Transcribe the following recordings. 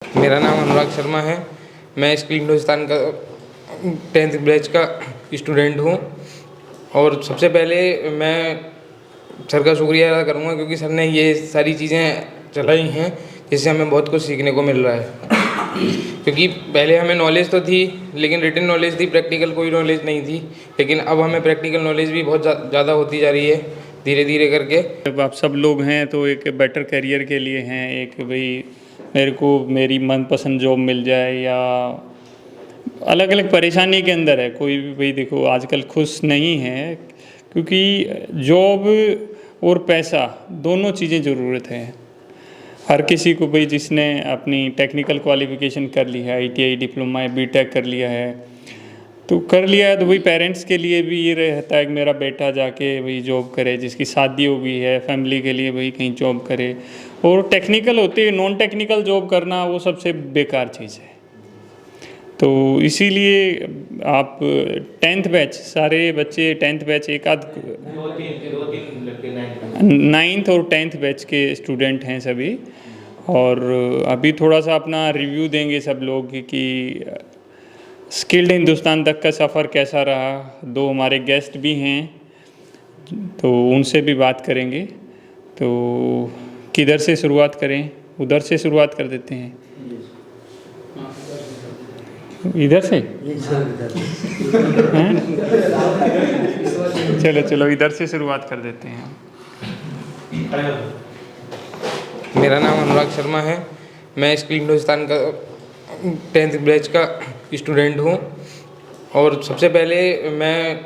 मेरा नाम अनुराग शर्मा है। मैं स्किल हिंदुस्तान का 10th बैच का स्टूडेंट हूँ और सबसे पहले मैं सर का शुक्रिया अदा करूँगा क्योंकि सर ने ये सारी चीज़ें चलाई हैं जिससे हमें बहुत कुछ सीखने को मिल रहा है। क्योंकि पहले हमें नॉलेज तो थी लेकिन रिटन नॉलेज थी, प्रैक्टिकल कोई नॉलेज नहीं थी। लेकिन अब हमें प्रैक्टिकल नॉलेज भी बहुत ज़्यादा होती जा रही है धीरे धीरे करके। जब आप सब लोग हैं तो एक बेटर करियर के लिए हैं, एक भाई मेरे को मेरी मनपसंद जॉब मिल जाए या अलग अलग परेशानी के अंदर है कोई भी। भाई देखो आजकल खुश नहीं है क्योंकि जॉब और पैसा दोनों चीज़ें ज़रूरत है हर किसी को। भाई जिसने अपनी टेक्निकल क्वालिफिकेशन कर ली है, ITI डिप्लोमा या BTech कर लिया है तो कर लिया है, तो भाई पेरेंट्स के लिए भी ये रहता है कि मेरा बेटा जाके भाई जॉब करे, जिसकी शादी हो गई है फैमिली के लिए भाई कहीं जॉब करे। और टेक्निकल होती है, नॉन टेक्निकल जॉब करना वो सबसे बेकार चीज़ है। तो इसीलिए आप 10th बैच, सारे बच्चे 10th बैच, एक आध 9th और 10th बैच के स्टूडेंट हैं सभी। और अभी थोड़ा सा अपना रिव्यू देंगे सब लोग कि स्किल्ड हिंदुस्तान तक का सफ़र कैसा रहा। दो हमारे गेस्ट भी हैं तो उनसे भी बात करेंगे। तो किधर से शुरुआत करें? उधर से शुरुआत कर देते हैं, इधर से हैं? चलो चलो इधर से शुरुआत कर देते हैं। मेरा नाम अनुराग शर्मा है। मैं स्किल हिंदुस्तान का 10th बैच का स्टूडेंट हूँ और सबसे पहले मैं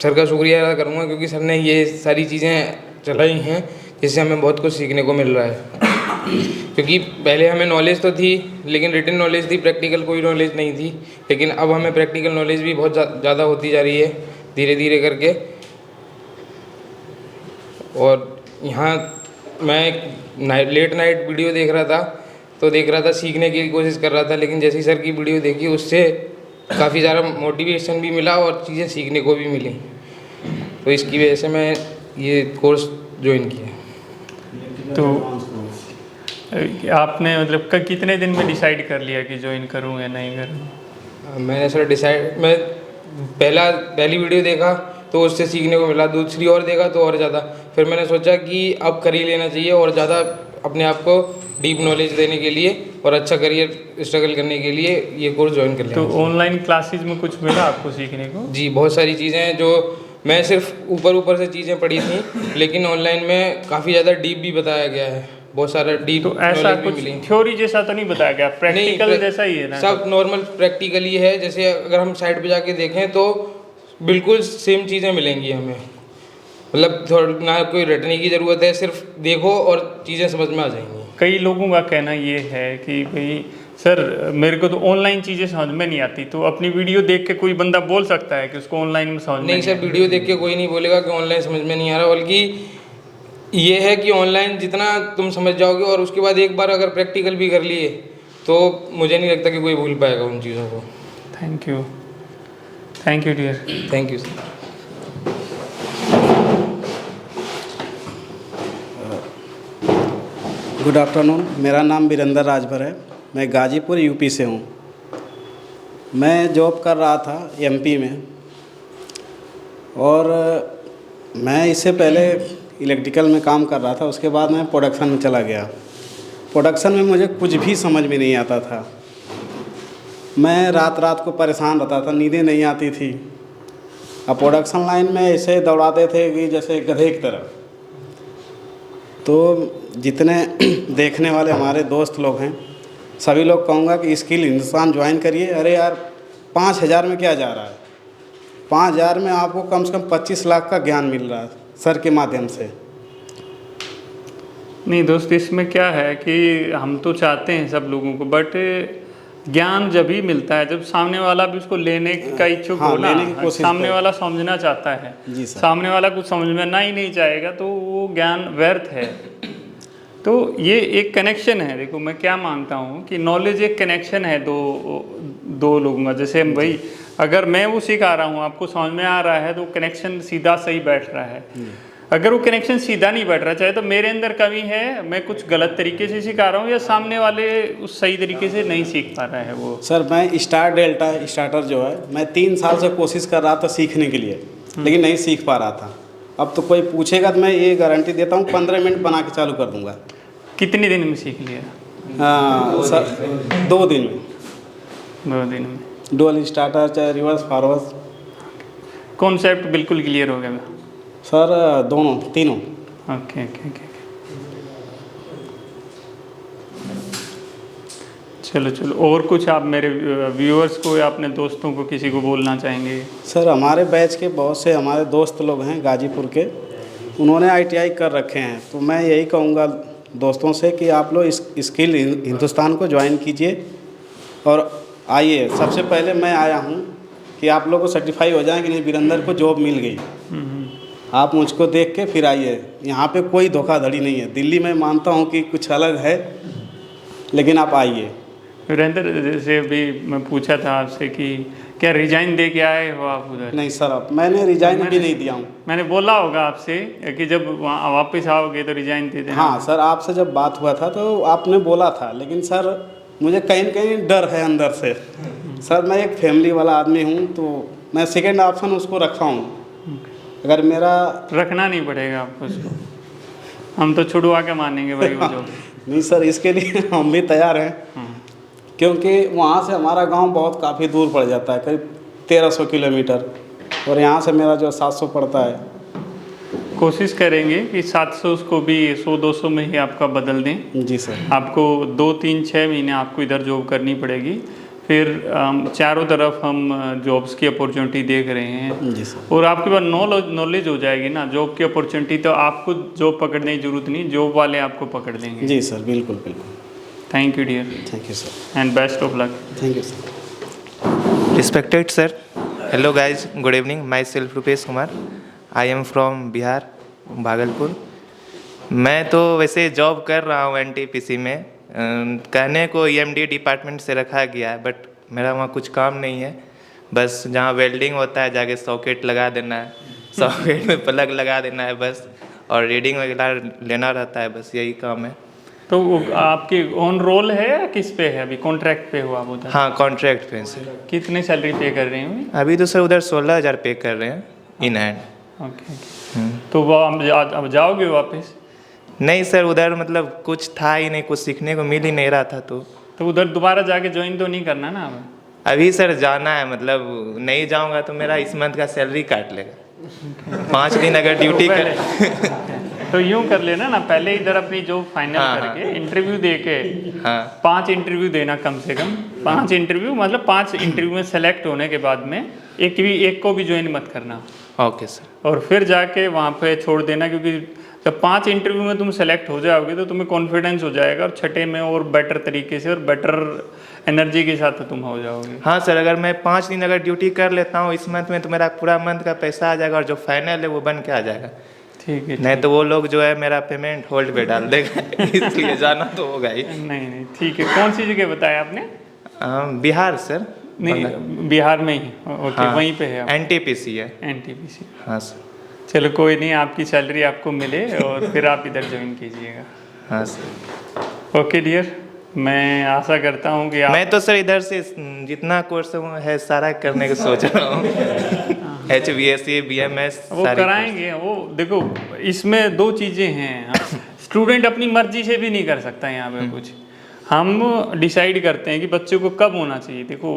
सर का शुक्रिया अदा करूँगा क्योंकि सर ने ये सारी चीज़ें चलाई हैं जिससे हमें बहुत कुछ सीखने को मिल रहा है। क्योंकि पहले हमें नॉलेज तो थी लेकिन रिटन नॉलेज थी, प्रैक्टिकल कोई नॉलेज नहीं थी। लेकिन अब हमें प्रैक्टिकल नॉलेज भी बहुत ज़्यादा होती जा रही है धीरे धीरे करके। और यहाँ मैं एक लेट नाइट वीडियो देख रहा था सीखने की कोशिश कर रहा था, लेकिन जैसी सर की वीडियो देखी उससे काफ़ी ज़्यादा मोटिवेशन भी मिला और चीज़ें सीखने को भी मिली। तो इसकी वजह से मैं ये कोर्स ज्वाइन किया। तो आपने मतलब कितने दिन में डिसाइड कर लिया कि ज्वाइन करूँ या नहीं करूँ? मैंने सर मैं पहली वीडियो देखा तो उससे सीखने को मिला, दूसरी और देखा तो और ज़्यादा। फिर मैंने सोचा कि अब कर ही लेना चाहिए और ज़्यादा अपने आप को डीप नॉलेज देने के लिए और अच्छा करियर स्ट्रगल करने के लिए ये कोर्स ज्वाइन कर लिया। तो ऑनलाइन क्लासेज में कुछ मिला आपको सीखने को? जी, बहुत सारी चीज़ें हैं जो मैं सिर्फ ऊपर से चीज़ें पढ़ी थी, लेकिन ऑनलाइन में काफ़ी ज़्यादा डीप भी बताया गया है, बहुत सारा डीप। तो ऐसा कुछ थ्योरी जैसा तो नहीं बताया गया, प्रैक्टिकल जैसा ही है ना? सब नॉर्मल प्रैक्टिकल ही है। जैसे अगर हम साइट पे जाके देखें तो बिल्कुल सेम चीज़ें मिलेंगी हमें, मतलब थोड़ा ना कोई रटने की ज़रूरत है, सिर्फ देखो और चीज़ें समझ में आ जाएंगी। कई लोगों का कहना ये है कि भाई सर मेरे को तो ऑनलाइन चीज़ें समझ में नहीं आती, तो अपनी वीडियो देख के कोई बंदा बोल सकता है कि उसको ऑनलाइन में समझ में नहीं सर, वीडियो देख के कोई नहीं बोलेगा कि ऑनलाइन समझ में नहीं आ रहा, बल्कि ये है कि ऑनलाइन जितना तुम समझ जाओगे और उसके बाद एक बार अगर प्रैक्टिकल भी कर लिए तो मुझे नहीं लगता कि कोई भूल पाएगा उन चीज़ों को। Thank you dear. Thank you sir. Good afternoon, मेरा नाम वीरेंद्र राजभर है। मैं गाजीपुर यूपी से हूँ। मैं जॉब कर रहा था MP में और मैं इससे पहले इलेक्ट्रिकल में काम कर रहा था। उसके बाद मैं प्रोडक्शन में चला गया। प्रोडक्शन में मुझे कुछ भी समझ में नहीं आता था। मैं रात को परेशान रहता था, नींदें नहीं आती थी। अब प्रोडक्शन लाइन में ऐसे दौड़ाते थे कि जैसे गधे की तरह। तो जितने देखने वाले हमारे दोस्त लोग हैं सभी लोग कहूँगा कि स्किल हिंदुस्तान ज्वाइन करिए। अरे यार 5,000 में क्या जा रहा है? 5,000 में आपको कम से कम 25 लाख का ज्ञान मिल रहा है सर के माध्यम से। नहीं दोस्त, इसमें क्या है कि हम तो चाहते हैं सब लोगों को, बट ज्ञान जब ही मिलता है जब सामने वाला भी उसको लेने का इच्छुक हो ना। सामने वाला समझना चाहता है। जी सर। सामने वाला कुछ समझ में ना ही नहीं चाहेगा तो वो ज्ञान व्यर्थ है। तो ये एक कनेक्शन है। देखो मैं क्या मानता हूँ कि नॉलेज एक कनेक्शन है दो लोगों का। जैसे भाई अगर मैं वो सिखा रहा हूँ, आपको समझ में आ रहा है तो कनेक्शन सीधा सही बैठ रहा है। अगर वो कनेक्शन सीधा नहीं बैठ रहा, चाहे तो मेरे अंदर कमी है, मैं कुछ गलत तरीके से सिखा रहा हूँ, या सामने वाले उस सही तरीके से नहीं सीख पा रहा है वो। सर मैं स्टार्टर जो है, मैं 3 साल से कोशिश कर रहा था सीखने के लिए, लेकिन नहीं सीख पा रहा था। अब तो कोई पूछेगा तो मैं ये गारंटी देता हूँ 15 मिनट बना के चालू कर दूँगा। कितने दिन में सीख लिया? हाँ सर, 2 दिन में। 2 दिन में डुअल स्टार्टर चाहे रिवर्स फॉरवर्ड। कॉन्सेप्ट बिल्कुल क्लियर हो गया सर दोनों तीनों। Okay okay okay. चलो चलो, और कुछ आप मेरे व्यूअर्स को या अपने दोस्तों को किसी को बोलना चाहेंगे? सर हमारे बैच के बहुत से हमारे दोस्त लोग हैं गाजीपुर के, उन्होंने ITI कर रखे हैं, तो मैं यही कहूँगा दोस्तों से कि आप लोग इस स्किल हिंदुस्तान को ज्वाइन कीजिए और आइए। सबसे पहले मैं आया हूँ कि आप लोग को सर्टिफाई हो जाए कि नहीं वीरेंद्र को जॉब मिल गई, आप मुझको देख के फिर आइए। यहाँ पे कोई धोखाधड़ी नहीं है। दिल्ली में मानता हूँ कि कुछ अलग है, लेकिन आप आइए। वीरेंद्र, जैसे अभी मैं पूछा था आपसे कि क्या रिजाइन दे के आए हो आप उधर? नहीं सर, अब मैंने रिजाइन भी नहीं दिया हूँ। मैंने बोला होगा आपसे कि जब वहाँ वापस आओगे तो रिजाइन दे देना। हाँ सर, आपसे जब बात हुआ था तो आपने बोला था, लेकिन सर मुझे कहीं न कहीं डर है अंदर से। सर मैं एक फैमिली वाला आदमी हूँ, तो मैं सेकेंड ऑप्शन उसको रखा हूँ। अगर मेरा रखना नहीं पड़ेगा आपको उसको, हम तो छुड़वा के मानेंगे भाई वो जो। नहीं सर, इसके लिए हम भी तैयार हैं, क्योंकि वहाँ से हमारा गांव बहुत काफ़ी दूर पड़ जाता है, करीब 1300 किलोमीटर, और यहाँ से मेरा जो 700 पड़ता है। कोशिश करेंगे कि 700 को भी 100-200 में ही आपका बदल दें। जी सर। आपको 2-3-6 महीने आपको इधर जॉब करनी पड़ेगी, फिर चारों तरफ हम जॉब्स की अपॉर्चुनिटी देख रहे हैं। जी सर। और आपके पास नॉलेज हो जाएगी ना जॉब की अपॉर्चुनिटी, तो आपको जॉब पकड़ने की ज़रूरत नहीं, जॉब वाले आपको पकड़ लेंगे। जी सर, बिल्कुल बिल्कुल। Thank you dear. Thank you sir. And best of luck. Thank you sir. Respected sir, hello guys, good evening. Myself Rupesh Kumar. I am from Bihar, Bhagalpur. मैं तो वैसे जॉब कर रहा हूँ NTPC में। कहने को EMD डिपार्टमेंट से रखा गया है, बट मेरा वहाँ कुछ काम नहीं है। बस जहाँ वेल्डिंग होता है जाके सॉकेट लगा देना है, सॉकेट में प्लग लगा देना है बस, और रीडिंग वगैरह लेना रहता है, बस यही काम है। तो वो आपकी ऑन रोल है या किस पे है? अभी कॉन्ट्रैक्ट पे हो आप उधर? हाँ, कॉन्ट्रैक्ट पे सर। कितने सैलरी पे कर रहे हैं? अभी तो सर उधर 16,000 पे कर रहे हैं इन हैंड। ओके। तो वो अब जाओगे वापस? नहीं सर, उधर मतलब कुछ था ही नहीं, कुछ सीखने को मिल ही नहीं रहा था। तो उधर दोबारा जाके ज्वाइन तो नहीं करना ना अब? अभी सर जाना है, मतलब नहीं जाऊंगा तो मेरा इस मंथ का सैलरी काट लेगा। 5 दिन अगर ड्यूटी कर तो यूँ कर लेना ना, पहले इधर अपनी जॉब फाइनल करके इंटरव्यू दे के 5 इंटरव्यू देना कम से कम। 5 इंटरव्यू मतलब 5 इंटरव्यू में सेलेक्ट होने के बाद में एक को भी ज्वाइन मत करना। Okay sir. और फिर जाके वहाँ पे छोड़ देना, क्योंकि जब 5 इंटरव्यू में तुम सेलेक्ट हो जाओगे तो तुम्हें कॉन्फिडेंस हो जाएगा, और छठे में और बेटर तरीके से और बेटर एनर्जी के साथ तुम हो जाओगे। हाँ सर, अगर मैं 5 दिन अगर ड्यूटी कर लेता हूँ इस मंथ में तो मेरा पूरा मंथ का पैसा आ जाएगा, और जो फाइनल है वो बन के आ जाएगा। ठीक है। नहीं तो वो लोग जो है मेरा पेमेंट होल्ड पे डाल देगा, इसलिए जाना तो होगा ही। नहीं ठीक है। कौन सी जगह बताया आपने? बिहार सर। नहीं, बिहार में ही? ओके। हाँ, वहीं पे है? NTPC है। NTPC। हाँ सर। चलो कोई नहीं, आपकी सैलरी आपको मिले और फिर आप इधर ज्वाइन कीजिएगा। हाँ सर। ओके डियर, मैं आशा करता हूँ कि मैं तो सर इधर से जितना कोर्स है सारा करने का सोच रहा हूँ। HVAC BMS वो कराएंगे। वो देखो, इसमें 2 चीज़ें हैं। स्टूडेंट अपनी मर्जी से भी नहीं कर सकता यहाँ पे कुछ। हम डिसाइड करते हैं कि बच्चे को कब होना चाहिए। देखो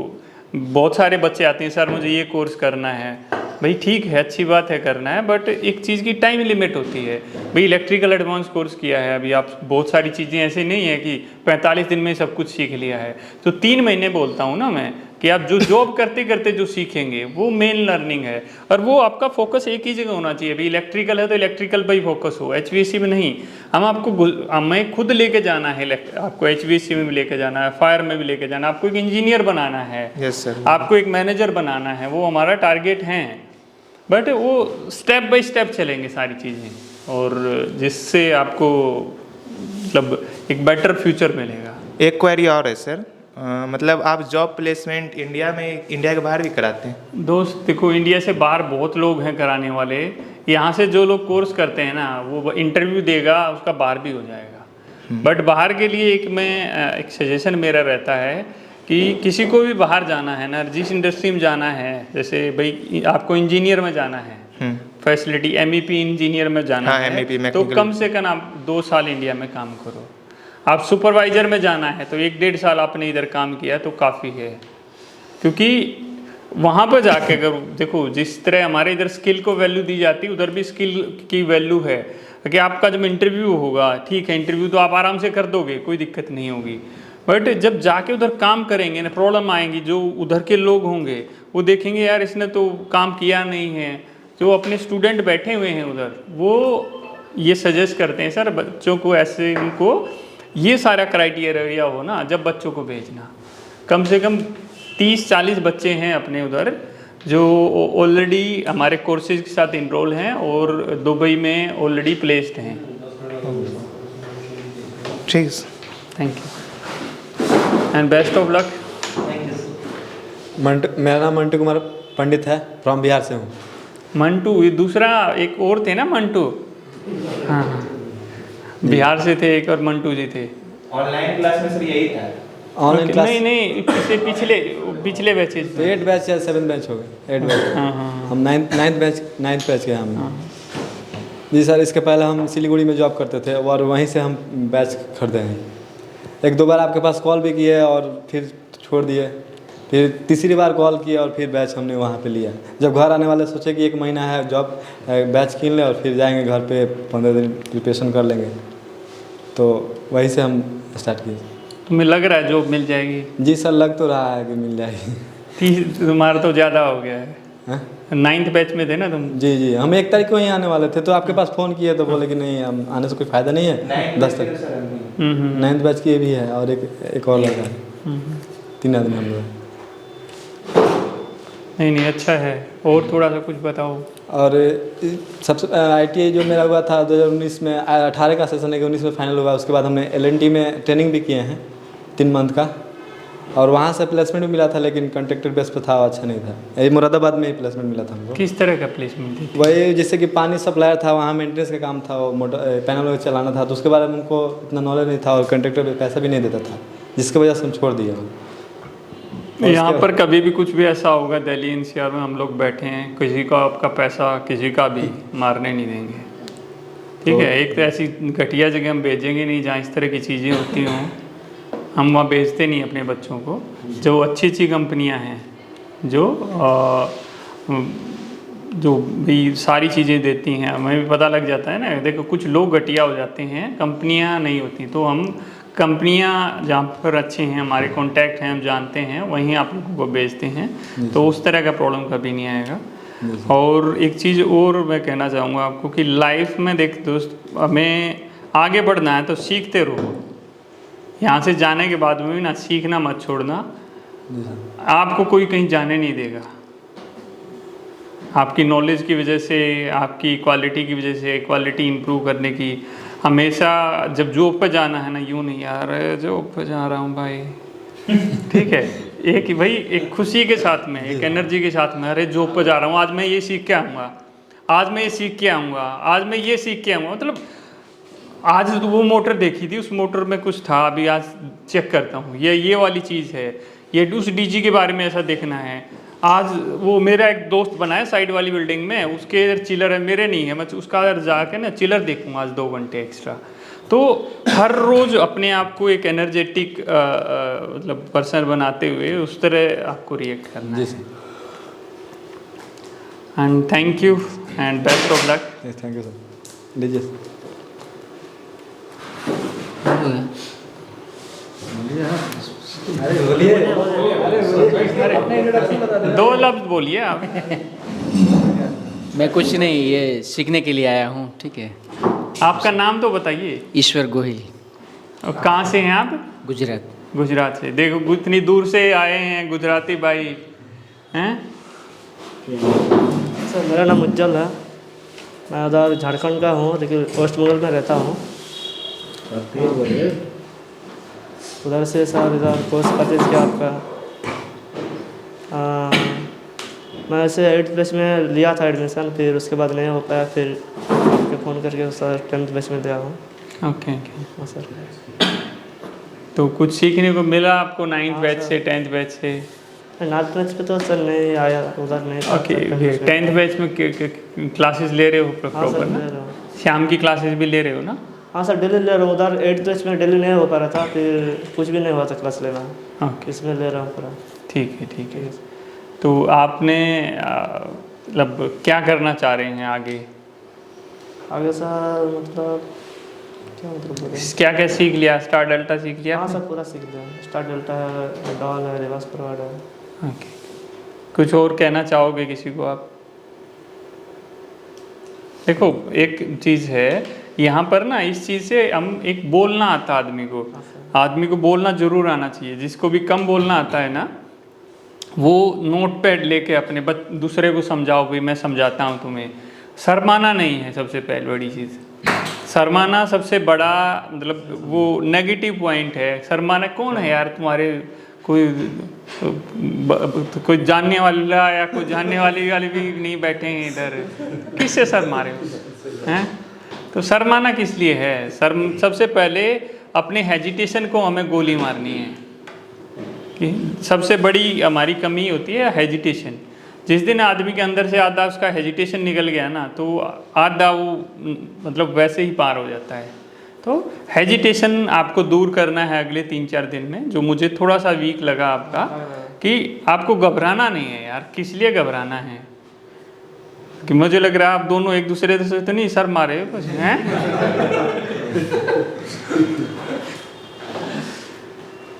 बहुत सारे बच्चे आते हैं, सर मुझे ये कोर्स करना है। भाई ठीक है, अच्छी बात है करना है, बट एक चीज़ की टाइम लिमिट होती है। भाई इलेक्ट्रिकल एडवांस कोर्स किया है अभी आप, बहुत सारी चीज़ें ऐसे नहीं है कि 45 दिन में सब कुछ सीख लिया है। तो 3 महीने बोलता हूँ ना मैं कि आप जो जॉब करते करते जो सीखेंगे वो मेन लर्निंग है, और वो आपका फोकस एक ही जगह होना चाहिए। अभी इलेक्ट्रिकल है तो इलेक्ट्रिकल पर ही फोकस हो, HVAC में नहीं। हमें खुद लेके जाना है, आपको HVAC में भी लेके जाना है, फायर में भी लेके जाना है, आपको एक इंजीनियर बनाना है। Yes sir. आपको एक मैनेजर बनाना है, वो हमारा टारगेट है। बट वो स्टेप बाय स्टेप चलेंगे सारी चीज़ें, और जिससे आपको मतलब एक बेटर फ्यूचर मिलेगा। एक क्वेरी और है सर, मतलब आप जॉब प्लेसमेंट इंडिया के बाहर भी कराते हैं? दोस्त देखो, इंडिया से बाहर बहुत लोग हैं कराने वाले। यहाँ से जो लोग कोर्स करते हैं ना वो इंटरव्यू देगा उसका बाहर भी हो जाएगा। बट बाहर के लिए एक सजेशन मेरा रहता है कि किसी को भी बाहर जाना है ना, जिस इंडस्ट्री में जाना है, जैसे भाई आपको इंजीनियर में जाना है, फैसिलिटी MEP इंजीनियर में जाना हाँ, है MEP तो कम से कम आप 2 साल इंडिया में काम करो। आप सुपरवाइजर में जाना है तो 1-1.5 साल आपने इधर काम किया तो काफ़ी है, क्योंकि वहाँ पर जाके अगर देखो जिस तरह हमारे इधर स्किल को वैल्यू दी जाती है उधर भी स्किल की वैल्यू है कि आपका जब इंटरव्यू होगा, ठीक है इंटरव्यू तो आप आराम से कर दोगे, कोई दिक्कत नहीं होगी, बट जब जाके उधर काम करेंगे ना प्रॉब्लम आएंगी। जो उधर के लोग होंगे वो देखेंगे यार इसने तो काम किया नहीं है। जो अपने स्टूडेंट बैठे हुए हैं उधर वो ये सजेस्ट करते हैं सर बच्चों को ऐसे उनको ये सारा क्राइटेरिया हो ना, जब बच्चों को भेजना कम से कम 30-40 बच्चे हैं अपने उधर जो ऑलरेडी हमारे कोर्सेज के साथ इनरोल हैं और दुबई में ऑलरेडी प्लेस्ड हैं। ठीक। Thank you and best of luck. मेरा नाम मंटू कुमार पंडित है, फ्रॉम बिहार से हूँ। मंटू, ये दूसरा एक और थे ना मंटू? हाँ हाँ, बिहार से थे एक और मंटू जी थे। ऑनलाइन क्लास में सर यही था। ऑनलाइन क्लास नहीं पिछले बैचेज 8 बैच या 7 बैच हो गए, 8 बैच। हाँ हाँ हम 9th बैच के हम। जी सर, इसके पहले हम सिलीगुड़ी में जॉब करते थे और वहीं से हम बैच खरीदे हैं। 1-2 बार आपके पास कॉल भी किए और फिर छोड़ दिए, फिर तीसरी बार कॉल किया और फिर बैच हमने वहाँ पे लिया। जब घर आने वाले सोचे कि 1 महीना है जॉब, बैच कीन लें और फिर जाएंगे घर पे 15 दिन प्रिपरेशन कर लेंगे, तो वहीं से हम स्टार्ट किए। तुम्हें लग रहा है जॉब मिल जाएगी? जी सर, लग तो रहा है कि मिल जाएगी। तुम्हारा तो ज़्यादा हो गया है। हाँ? 9th बैच में थे ना तुम? जी, हम 1 तारीख को ही आने वाले थे तो आपके पास फ़ोन किए तो बोले कि नहीं हम आने से कोई फ़ायदा नहीं है। 10 तक 9th बैच की भी है और एक और लगा है। 3 आदमी हम लोग। नहीं अच्छा है। और थोड़ा सा कुछ बताओ। और सबसे ITI जो मेरा हुआ था 2019 में, 18 का सेशन है कि 19 में फाइनल हुआ। उसके बाद हमने LNT में ट्रेनिंग भी किए हैं 3 मंथ का, और वहाँ से प्लेसमेंट भी मिला था, लेकिन कॉन्ट्रैक्टर बेस पे था, अच्छा नहीं था। यही मुरादाबाद में ही प्लेसमेंट मिला था हमको। किस तरह का प्लेसमेंट थी? वही जैसे कि पानी सप्लायर था, वहाँ मेंटेनेंस का काम था, वो मोटर पैनल चलाना था, तो उसके बारे में उनको इतना नॉलेज नहीं था और कॉन्ट्रैक्टर पैसा भी नहीं देता था, जिसकी वजह से हम छोड़ दिए। यहाँ पर कभी भी कुछ भी ऐसा होगा दिल्ली NCR में हम लोग बैठे हैं, किसी को आपका पैसा किसी का भी मारने नहीं देंगे, ठीक है? एक तो ऐसी घटिया जगह हम भेजेंगे नहीं जहाँ इस तरह की चीज़ें होती हों। हम वहाँ भेजते नहीं अपने बच्चों को। जो अच्छी कंपनियाँ हैं जो भी सारी चीज़ें देती हैं, हमें भी पता लग जाता है ना। देखो कुछ लोग घटिया हो जाते हैं, कंपनियाँ नहीं होती, तो हम कंपनियाँ जहाँ पर अच्छे हैं, हमारे कॉन्टैक्ट हैं, हम जानते हैं, वहीं आप लोगों को भेजते हैं, तो उस तरह का प्रॉब्लम कभी नहीं आएगा। और एक चीज़ और मैं कहना चाहूँगा आपको कि लाइफ में देख दोस्त, हमें आगे बढ़ना है तो सीखते रहो। यहाँ से जाने के बाद में भी ना सीखना मत छोड़ना। आपको कोई कहीं जाने नहीं देगा। आपकी नॉलेज की वजह से, आपकी क्वालिटी की वजह से, क्वालिटी इंप्रूव करने की हमेशा जब जॉब पे जाना है ना, यूँ नहीं यार जॉब पे जा रहा हूँ भाई, ठीक है, एक भाई एक खुशी के साथ में, एक एनर्जी के साथ में, अरे जॉब पे जा रहा हूँ, आज मैं ये सीख के आऊँगा, आज मैं ये सीख के आऊँगा, आज मैं ये सीख के आऊँगा। मतलब आज तो वो मोटर देखी थी, उस मोटर में कुछ था, अभी आज चेक करता हूँ, ये वाली चीज़ है, ये उस DG के बारे में ऐसा देखना है। आज वो मेरा एक दोस्त बना है साइड वाली बिल्डिंग में, उसके चिलर है, मेरे नहीं है, मैं उसका जाके ना चिलर देखूँगा आज 2 घंटे एक्स्ट्रा। तो हर रोज़ अपने आप को एक एनर्जेटिक मतलब पर्सन बनाते हुए उस तरह आपको रिएक्ट करना है। And thank you and best of luck. Thank you sir. लीजिए। बोलिए। 2 लफ्ज़ बोलिए आप। मैं कुछ नहीं, ये सीखने के लिए आया हूँ, ठीक है। आपका नाम तो बताइए। ईश्वर गोहिल। और कहाँ से हैं आप? गुजरात। गुजरात से। देखो इतनी दूर से आए हैं गुजराती भाई हैं। सर मेरा नाम उज्जवल है, मैं उधर झारखंड का हूँ लेकिन वेस्ट बंगाल में रहता हूँ। उधर से सर इधर कोर्स परचेज किया आपका। मैं ऐसे 8th बैच में लिया था एडमिशन, फिर उसके बाद नहीं हो पाया, फिर आपके फ़ोन करके सर 10th बैच में दिया हूँ। Okay okay. हाँ सर। तो कुछ सीखने को मिला आपको 9th बैच से 10th बैच से? 9th बैच पे तो सर नहीं आया, उधर नहीं था। ओके 10th बैच में क्लासेस ले रहे हो हाँ सर, प्रॉपर ले ना? रहा हूँ। शाम की क्लासेस भी ले रहे हो ना? हाँ सर, डेली ले रहा हूँ। उधर 8th बैच में डेली नहीं हो पा रहा था, फिर कुछ भी नहीं हुआ था क्लास लेना। ओके इसमें ले रहा हूँ पूरा। ठीक है ठीक है। तो आपने मतलब क्या करना चाह रहे हैं आगे? आगे सर मतलब क्या मतलब बोले? क्या क्या सीख लिया? स्टार डेल्टा सीख लिया हाँ आपने? सर, पूरा सीख लिया। स्टार डेल्टा है, डॉल है, रिवर्स फॉरवर्ड है। ओके। कुछ और कहना चाहोगे किसी को आप? देखो एक चीज़ है यहाँ पर ना, इस चीज़ से हम एक बोलना आता आदमी को बोलना ज़रूर आना चाहिए। जिसको भी कम बोलना आता है ना, वो नोट पैड लेके अपने दूसरे को समझाओ, भाई मैं समझाता हूँ तुम्हें। शर्माना नहीं है सबसे पहले बड़ी चीज़। शर्माना सबसे बड़ा मतलब वो नेगेटिव पॉइंट है। शर्माना कौन है यार तुम्हारे, कोई जानने वाला या कोई जानने वाले भी नहीं बैठे हैं इधर, किससे शर्मा रहे हो हैं? तो शर्माना किस लिए है? सबसे पहले अपने हेजिटेशन को हमें गोली मारनी है कि सबसे बड़ी हमारी कमी होती है हेजिटेशन। जिस दिन आदमी के अंदर से आधा उसका हेजिटेशन निकल गया ना, तो आधा वो मतलब वैसे ही पार हो जाता है। तो हेजिटेशन आपको दूर करना है अगले 3-4 दिन में। जो मुझे थोड़ा सा वीक लगा आपका, कि आपको घबराना नहीं है यार। किस लिए घबराना है? कि मुझे लग रहा है आप दोनों एक दूसरे से तो नहीं सर मारे हो कुछ हैं?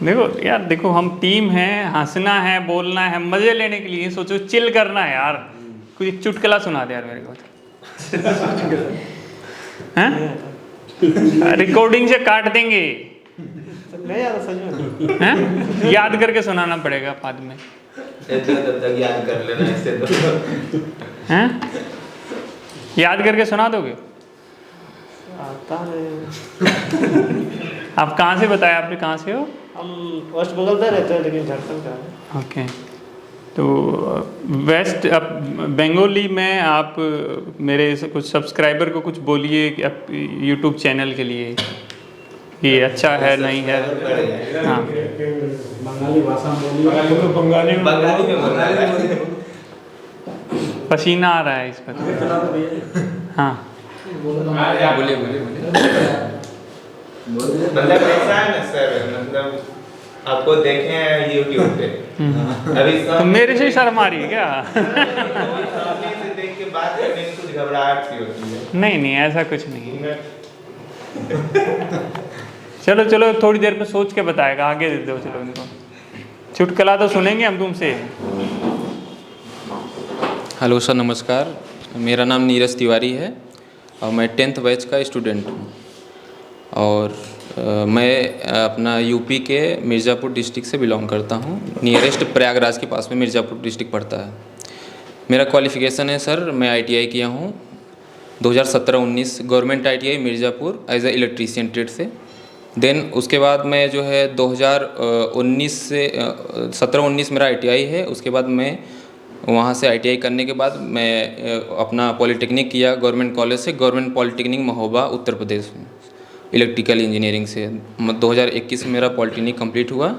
देखो यार, देखो हम टीम हैं, हंसना है, बोलना है, मजे लेने के लिए। सोचो चिल करना है यार। कोई एक चुटकुला सुना दे यार मेरे को। हैं? रिकॉर्डिंग से काट देंगे। नहीं यार, सच में हैं? याद करके सुनाना पड़ेगा बाद में। याद कर लेना इससे तो। हैं? याद करके सुना दोगे? आता नहीं। आप कहाँ से बताया? आपने कहाँ से हो? हम वेस्ट बंगाल में रहते हैं, लेकिन झारखंड का है। ओके। तो वेस्ट बंगाली में आप मेरे कुछ सब्सक्राइबर को कुछ बोलिए कि आप यूट्यूब चैनल के लिए कि अच्छा है नहीं है। हाँ, बंगाली भाषा पसीना आ रहा है इस पर। हाँ बोलिए बोलिए बोलिए। मतलब ऐसा है ना सर, मतलब आपको देखे हैं यूट्यूब पे अभी तो मेरे से शर्म आ रही है क्या? सामने से देख के बात करने में कुछ घबराहट सी होती है। नहीं नहीं, ऐसा कुछ नहीं है। चलो चलो, थोड़ी देर में सोच के बताएगा, आगे दे दो। चलो इनको चुटकुला तो सुनेंगे हम तुमसे। हेलो सर, नमस्कार। मेरा नाम नीरज तिवारी है और मैं 10th बैच का स्टूडेंट हूँ। और मैं अपना यूपी के मिर्ज़ापुर डिस्ट्रिक्ट से बिलोंग करता हूँ। नियरेस्ट प्रयागराज के पास में मिर्ज़ापुर डिस्ट्रिक्ट पड़ता है। मेरा क्वालिफ़िकेशन है सर, मैं ITI किया हूँ 2017-19 government ITI Mirzapur as a electrician trade से। देन उसके बाद मैं जो है 2019 से 17-19 मेरा ITI है। उसके बाद मैं वहाँ से ITI करने के बाद मैं अपना पॉलिटेक्निक किया गवर्नमेंट कॉलेज से, गवर्नमेंट पॉलिटेक्निक महोबा उत्तर प्रदेश में, इलेक्ट्रिकल इंजीनियरिंग से। 2021 में मेरा पॉलिटेक्निक कंप्लीट हुआ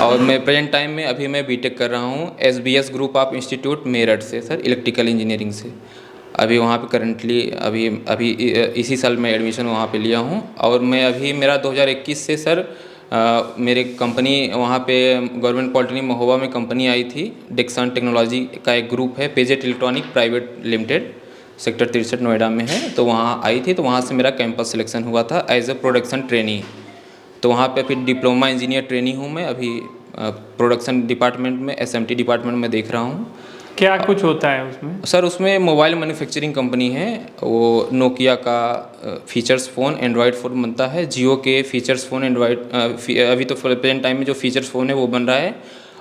और मैं प्रेजेंट टाइम में अभी मैं बीटेक कर रहा हूँ SBS group of institute Meerut से सर, इलेक्ट्रिकल इंजीनियरिंग से। अभी वहाँ पे करंटली अभी इसी साल मैं एडमिशन वहाँ पे लिया हूँ। और मैं अभी मेरा 2021 से सर मेरे कंपनी वहाँ पे गवर्नमेंट पॉलिटेक्निक महोबा में कंपनी आई थी, डेक्सन टेक्नोलॉजी का एक ग्रुप है, Paget electronic private limited, sector 63 Noida में है। तो वहाँ आई थी, तो वहाँ से मेरा कैंपस सिलेक्शन हुआ था एज ए प्रोडक्शन ट्रेनी। तो वहाँ पे फिर डिप्लोमा इंजीनियर ट्रेनी हूँ मैं अभी प्रोडक्शन डिपार्टमेंट में, SMT डिपार्टमेंट में देख रहा हूँ। क्या कुछ होता है उसमें? सर उसमें मोबाइल मैन्युफैक्चरिंग कंपनी है, वो नोकिया का फीचर्स फ़ोन एंड्रॉयड फ़ोन बनता है, जियो के फीचर्स फ़ोन एंड्रॉयड अभी तो प्रेजेंट टाइम में जो फीचर्स फ़ोन है वो बन रहा है,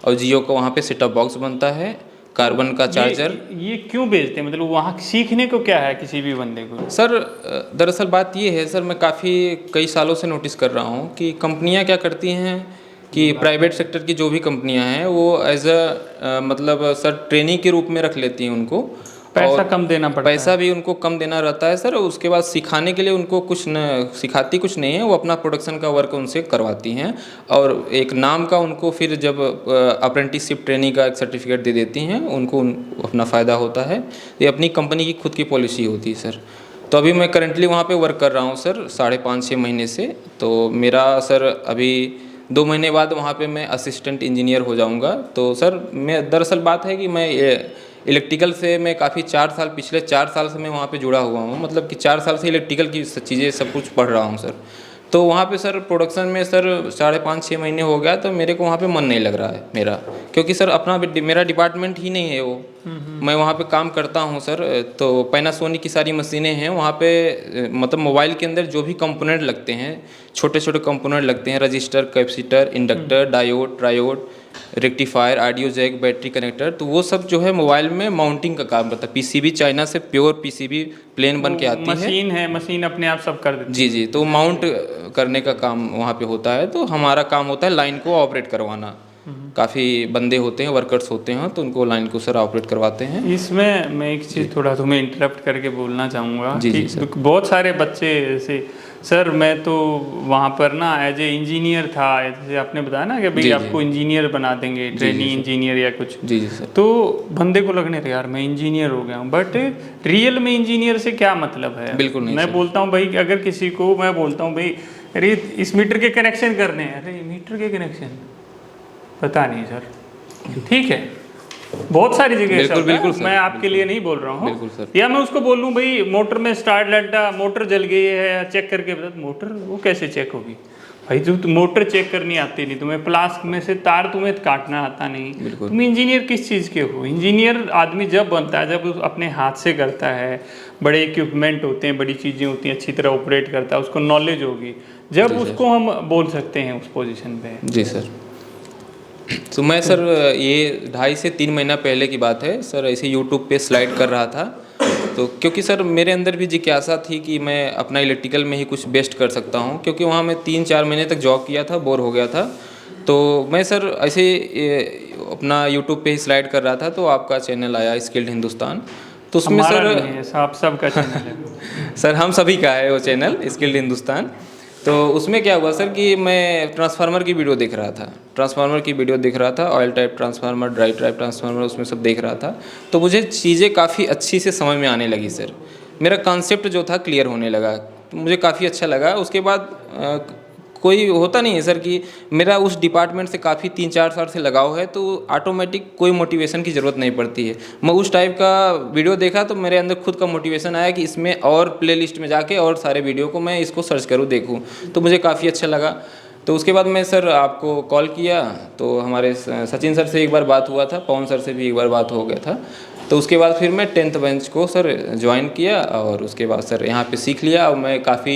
और जियो का वहाँ पे सेटअप बॉक्स बनता है, कार्बन का चार्जर। ये क्यों बेचते हैं? मतलब वहाँ सीखने को क्या है किसी भी बंदे को? सर दरअसल बात ये है सर, मैं कई सालों से नोटिस कर रहा हूँ कि कंपनियाँ क्या करती हैं कि प्राइवेट सेक्टर की जो भी कंपनियां हैं वो एज अ मतलब सर ट्रेनिंग के रूप में रख लेती हैं उनको। पैसा और कम देना पड़ता पैसा भी उनको कम देना रहता है सर। उसके बाद सिखाने के लिए उनको कुछ न सिखाती कुछ नहीं है, वो अपना प्रोडक्शन का वर्क उनसे करवाती हैं और एक नाम का उनको फिर जब अप्रेंटिसशिप ट्रेनिंग का एक सर्टिफिकेट दे देती हैं उनको अपना फ़ायदा होता है। ये अपनी कंपनी की खुद की पॉलिसी होती है सर। तो अभी मैं करंटली वहाँ पे वर्क कर रहा हूँ सर 5.5-6 महीने से। तो मेरा सर अभी 2 महीने बाद वहाँ पे मैं असिस्टेंट इंजीनियर हो जाऊँगा। तो सर मैं दरअसल बात है कि मैं इलेक्ट्रिकल से मैं काफ़ी 4 साल पिछले 4 साल से मैं वहाँ पे जुड़ा हुआ हूँ, मतलब कि 4 साल से इलेक्ट्रिकल की चीज़ें सब कुछ पढ़ रहा हूँ सर। तो वहाँ पे सर प्रोडक्शन में सर 5.5-6 महीने हो गया तो मेरे को वहाँ पे मन नहीं लग रहा है मेरा, क्योंकि सर अपना मेरा डिपार्टमेंट ही नहीं है वो। मैं वहाँ पे काम करता हूँ सर। तो पैनासोनिक की सारी मशीनें हैं वहाँ पे, मतलब मोबाइल के अंदर जो भी कंपोनेंट लगते हैं, छोटे छोटे कंपोनेंट लगते हैं, resistor, capacitor, inductor, diode, triode, rectifier, audio jack, battery connector, तो वो सब जो है मोबाइल में माउंटिंग का काम करता है। पीसीबी चाइना से प्योर पीसीबी प्लेन बन के आती है। मशीन है, मशीन अपने आप सब कर देती जी जी, तो माउंट करने का काम वहाँ पे होता है। तो हमारा काम होता है लाइन को ऑपरेट करवाना। काफ़ी बंदे होते हैं, वर्कर्स होते हैं, तो उनको लाइन को सर ऑपरेट करवाते हैं। इसमें मैं एक चीज़ थोड़ा तुम्हें इंटरप्ट करके बोलना चाहूँगा जी, कि जी, सर। बहुत सारे बच्चे ऐसे, सर मैं तो वहाँ पर ना एज ए इंजीनियर था, जैसे आपने बताया ना कि जी, भाई जी। आपको इंजीनियर बना देंगे, ट्रेनी सर। इंजीनियर या कुछ, जी जी सर। तो बंदे को लगने यार मैं इंजीनियर हो गया हूँ, बट रियल में इंजीनियर से क्या मतलब है। बिल्कुल नहीं मैं सर। बोलता हूँ भाई अगर किसी को मैं बोलता हूँ भाई अरे इस मीटर के कनेक्शन करने हैं, अरे मीटर के कनेक्शन पता नहीं सर, ठीक है बहुत सारी जगह ऐसा बिल्कुल होता है। बिल्कुल सर, मैं आपके लिए नहीं बोल रहा हूँ, बिल्कुल सर। या मैं उसको बोलूँ भाई मोटर में स्टार्ट लड्डा, मोटर जल गई है चेक करके बता, मोटर वो कैसे चेक होगी भाई, तुम मोटर चेक करनी आती नहीं, तुम्हें प्लास्क में से तार तुम्हें काटना आता नहीं, बिल्कुल। तुम इंजीनियर किस चीज़ के हो। इंजीनियर आदमी जब बनता है जब वो अपने हाथ से करता है, बड़े इक्विपमेंट होते हैं, बड़ी चीज़ें होती हैं, अच्छी तरह ऑपरेट करता है, उसको नॉलेज होगी, जब जी सर। उसको हम बोल सकते हैं उस पोजीशन पे। जी सर। तो मैं सर ये 2.5 से 3 महीना पहले की बात है सर, ऐसे यूट्यूब पे स्लाइड कर रहा था। तो क्योंकि सर मेरे अंदर भी जिज्ञासा थी कि मैं अपना इलेक्ट्रिकल में ही कुछ बेस्ट कर सकता हूँ, क्योंकि वहाँ मैं 3-4 महीने तक जॉब किया था, बोर हो गया था। तो मैं सर ऐसे अपना यूट्यूब पे ही स्लाइड कर रहा था तो आपका चैनल आया स्किल्ड हिंदुस्तान। तो उसमें हमारा सर नहीं है, सब सबका चैनल है। सर हम सभी का है वो चैनल स्किल्ड हिंदुस्तान। तो उसमें क्या हुआ सर कि मैं ट्रांसफार्मर की वीडियो देख रहा था, oil type transformer, dry type transformer, उसमें सब देख रहा था। तो मुझे चीज़ें काफ़ी अच्छी से समझ में आने लगी सर, मेरा कॉन्सेप्ट जो था क्लियर होने लगा, तो मुझे काफ़ी अच्छा लगा। उसके बाद कोई होता नहीं है सर कि मेरा उस डिपार्टमेंट से काफ़ी 3-4 साल से लगाव है, तो ऑटोमेटिक कोई मोटिवेशन की ज़रूरत नहीं पड़ती है। मैं उस टाइप का वीडियो देखा तो मेरे अंदर खुद का मोटिवेशन आया कि इसमें और प्लेलिस्ट में जाके और सारे वीडियो को मैं इसको सर्च करूँ, देखूँ, तो मुझे काफ़ी अच्छा लगा। तो उसके बाद मैं सर आपको कॉल किया, तो हमारे सचिन सर से एक बार बात हुआ था, पवन सर से भी एक बार बात हो गया था। तो उसके बाद फिर मैं 10th बेंच को सर ज्वाइन किया और उसके बाद सर यहाँ पे सीख लिया। और मैं काफ़ी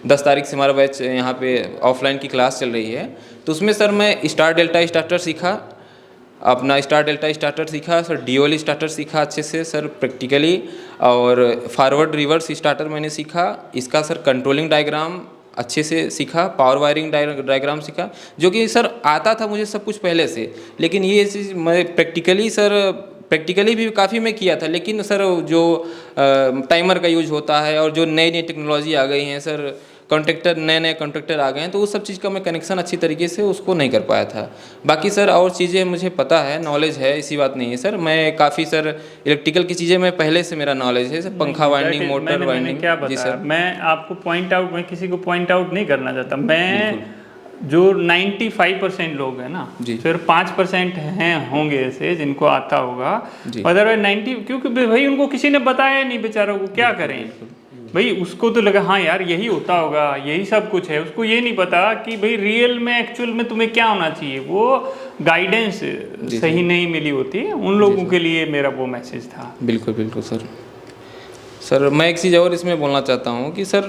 10 तारीख से हमारा बैच यहाँ पे ऑफलाइन की क्लास चल रही है। तो उसमें सर मैं स्टार डेल्टा स्टार्टर सीखा, अपना स्टार डेल्टा स्टार्टर सीखा सर, डीओएल स्टार्टर सीखा अच्छे से सर प्रैक्टिकली, और फॉरवर्ड रिवर्स स्टार्टर मैंने सीखा। इसका सर कंट्रोलिंग डायग्राम अच्छे से सीखा, पावर वायरिंग डायग्राम सीखा, जो कि सर आता था मुझे सब कुछ पहले से, लेकिन ये चीज़ मैं प्रैक्टिकली भी काफ़ी मैं किया था। लेकिन सर जो टाइमर का यूज होता है और जो नई नई टेक्नोलॉजी आ गई हैं सर, नए कॉन्ट्रैक्टर आ गए हैं, तो उस सब चीज़ का मैं कनेक्शन अच्छी तरीके से उसको नहीं कर पाया था। बाकी सर और चीज़ें मुझे पता है, नॉलेज है, ऐसी बात नहीं है सर। मैं काफ़ी सर इलेक्ट्रिकल की चीज़ें मैं पहले से मेरा नॉलेज है सर, पंखा वाइंडिंग, मोटर वाइंडिंग। क्या जी बताया, सर। मैं आपको पॉइंट आउट, मैं किसी को पॉइंट आउट नहीं करना चाहता। मैं जो 95% लोग हैं ना, जी। फिर 5% हैं होंगे ऐसे जिनको आता होगा, जी। अदरवाइज 90, क्योंकि भाई उनको किसी ने बताया नहीं बेचारों को, क्या करें भाई। उसको तो लगा हाँ यार यही होता होगा, यही सब कुछ है, उसको ये नहीं पता कि भाई रियल में एक्चुअल में तुम्हें क्या होना चाहिए। वो गाइडेंस सही नहीं मिली होती, उन लोगों के लिए मेरा वो मैसेज था। बिल्कुल बिल्कुल सर। सर मैं एक चीज़ और इसमें बोलना चाहता हूँ कि सर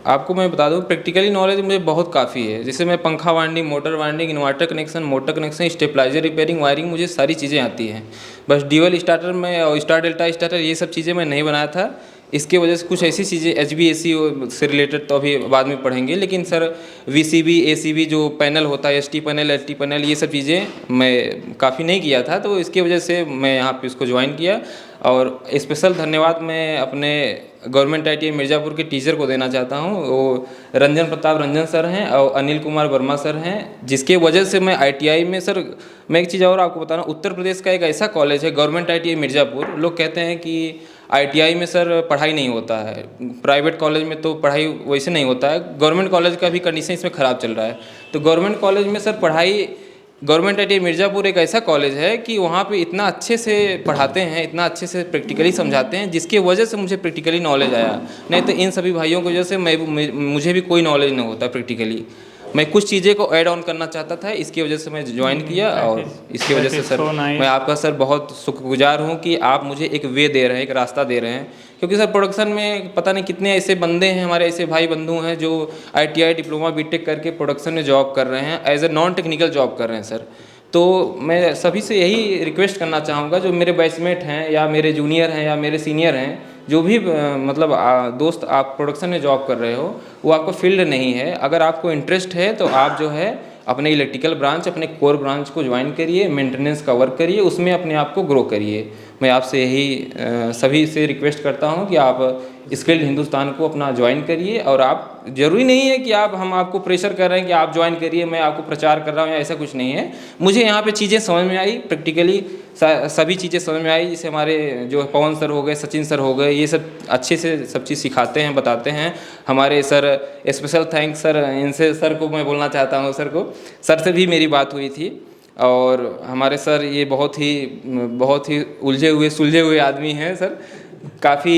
आपको मैं बता दूँ, प्रैक्टिकली नॉलेज मुझे बहुत काफ़ी है। जैसे मैं पंखा winding, motor winding, inverter connection, motor connection, stabiliser repairing, wiring, मुझे सारी चीज़ें आती हैं। बस ड्यूअल स्टार्टर में और स्टार डेल्टा स्टार्टर ये सब चीज़ें मैं नहीं बनाया था। इसके वजह से कुछ ऐसी चीज़ें HBSC से रिलेटेड तो अभी बाद में पढ़ेंगे, लेकिन सर VCB ACB जो पैनल होता है, ST पैनल LT पैनल, ये सब चीज़ें मैं काफ़ी नहीं किया था, तो इसकी वजह से मैं यहाँ पे इसको ज्वाइन किया। और स्पेशल धन्यवाद मैं अपने गवर्नमेंट ITI मिर्ज़ापुर के टीचर को देना चाहता हूँ। वो रंजन प्रताप रंजन सर हैं और अनिल कुमार वर्मा सर हैं, जिसके वजह से मैं ITI में सर, मैं एक चीज़ और आपको बता रहा हूँ, उत्तर प्रदेश का एक ऐसा कॉलेज है गवर्नमेंट ITI मिर्ज़ापुर। लोग कहते हैं कि ITI में सर पढ़ाई नहीं होता है, प्राइवेट कॉलेज में तो पढ़ाई वैसे नहीं होता है, गवर्नमेंट कॉलेज का भी कंडीशन इसमें ख़राब चल रहा है। तो गवर्नमेंट कॉलेज में सर पढ़ाई, गवर्नमेंट ITI मिर्ज़ापुर एक ऐसा कॉलेज है कि वहाँ पे इतना अच्छे से पढ़ाते हैं, इतना अच्छे से प्रैक्टिकली समझाते हैं, जिसकी वजह से मुझे प्रैक्टिकली नॉलेज आया। नहीं तो इन सभी भाइयों की वजह से मुझे भी कोई नॉलेज नहीं होता प्रैक्टिकली। मैं कुछ चीज़ें को ऐड ऑन करना चाहता था, इसकी वजह से मैं ज्वाइन किया। और इसकी वजह से सर मैं आपका सर बहुत शुक्रगुजार हूँ कि आप मुझे एक वे दे रहे हैं, एक रास्ता दे रहे हैं। क्योंकि सर प्रोडक्शन में पता नहीं कितने ऐसे बंदे हैं, हमारे ऐसे भाई बंधु हैं जो ITI डिप्लोमा BTech करके प्रोडक्शन में जॉब कर रहे हैं, as a non technical job कर रहे हैं सर। तो मैं सभी से यही रिक्वेस्ट करना चाहूँगा, जो मेरे बैचमेट हैं या मेरे जूनियर हैं या मेरे सीनियर हैं, जो भी मतलब दोस्त आप प्रोडक्शन में जॉब कर रहे हो, वो आपको फील्ड नहीं है, अगर आपको इंटरेस्ट है तो आप जो है अपने इलेक्ट्रिकल ब्रांच, अपने कोर ब्रांच को ज्वाइन करिए, मेंटेनेंस का वर्क करिए, उसमें अपने आप को ग्रो करिए। मैं आपसे यही सभी से रिक्वेस्ट करता हूं कि आप स्किल्ड हिंदुस्तान को अपना ज्वाइन करिए। और आप, ज़रूरी नहीं है कि हम आपको प्रेशर कर रहे हैं कि आप ज्वाइन करिए, मैं आपको प्रचार कर रहा हूं, या ऐसा कुछ नहीं है। मुझे यहाँ पे चीज़ें समझ में आई, प्रैक्टिकली सभी चीज़ें समझ में आई। जैसे हमारे जो पवन सर हो गए, सचिन सर हो गए, ये सब अच्छे से सब चीज़ सिखाते हैं, बताते हैं। हमारे सर, स्पेशल थैंक्स सर, इनसे सर को मैं बोलना चाहता हूँ, सर से भी मेरी बात हुई थी। और हमारे सर ये बहुत ही उलझे हुए सुलझे हुए आदमी हैं सर, काफ़ी